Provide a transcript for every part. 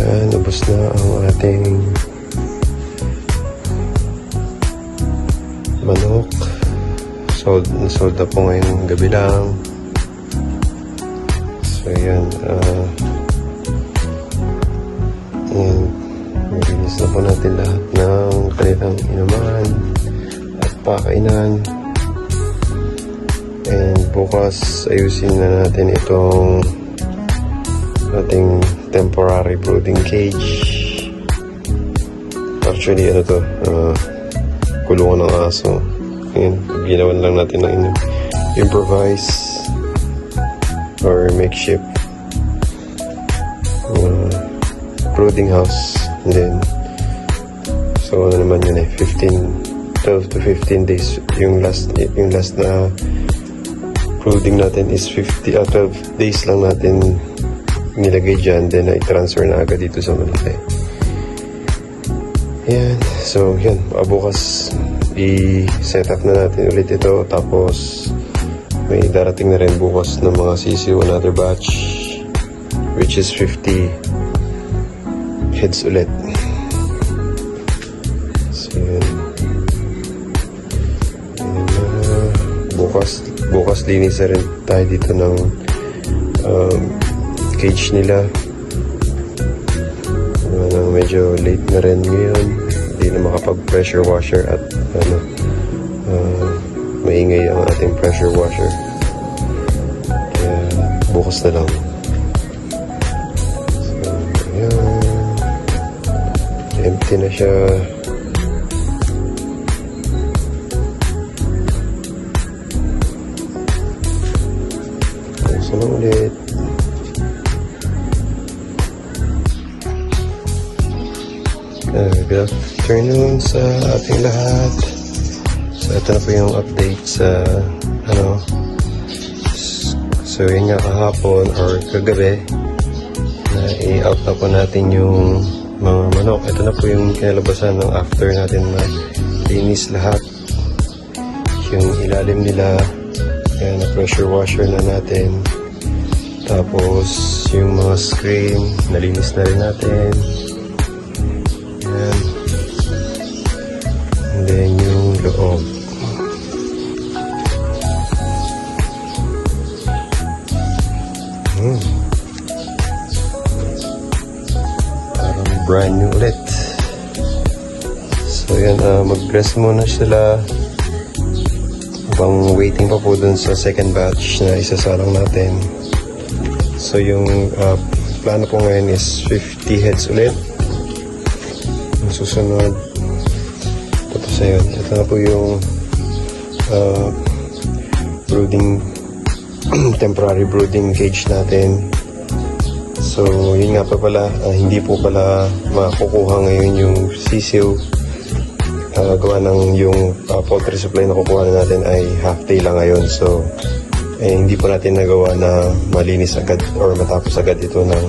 Yan, ubos na ang ating manok. Sold na po ngayong gabi lang. So yan, malinis na po natin lahat ng kanilang inuman at pakainan. And bukas ayusin na natin itong ating temporary brooding cage. Actually ano to, kulungan ng aso. Ayan, ginawan lang natin ng improvise or makeshift brooding house. And then so ano naman yun 12 to 15 days yung last na brooding natin is 12 days lang natin nilagay dyan, then i-transfer na agad dito sa malaki. Yan, so yan, bukas i-set up na natin ulit ito, tapos may darating na rin bukas ng mga sisiw, another batch which is 50 heads ulit. So yan, bukas linis na rin tayo dito ng cage nila. Medyo late na rin ngayon, hindi na makapag pressure washer at maingay ang ating pressure washer, kaya bukas na lang. So ayan, empty na siya. So lang ulit. Good afternoon sa ating lahat. So ito na po yung update sa so yun nga kahapon or kagabi na i-out na po natin yung mga manok. Ito na po yung kinalabasan ng after natin na linis lahat yung ilalim nila. Kaya na pressure washer na natin, tapos yung mga screen nalinis na rin natin. And then yung loob. Parang brand new ulit. So yan, mag-rest muna sila habang waiting pa po dun sa second batch na isasalang natin. So yung plano po ngayon is 50 heads ulit. Yung susunod, tapos ayun, ito na po yung brooding temporary brooding cage natin. So yun nga pa pala, hindi po pala makukuha ngayon yung sisiw. Gawa ng yung poultry supply na kukuha na natin ay half day lang ngayon. So hindi po natin nagawa na malinis agad or matapos agad ito ng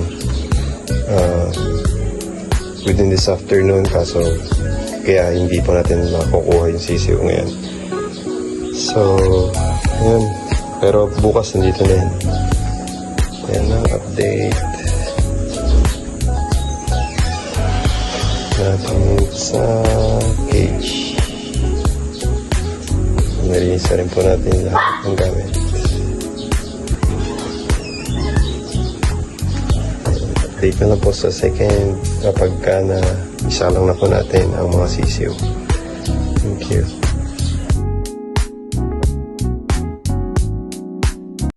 within this afternoon, kaso kaya hindi po natin makukuha yung sisiw ngayon. So yun, pero bukas nandito na yan. Yan ang update natin sa cage. Nalinis na rin po natin lahat ng gamit. Update na lang po sa second kapag na isa lang na po natin ang mga sisiw. Thank you.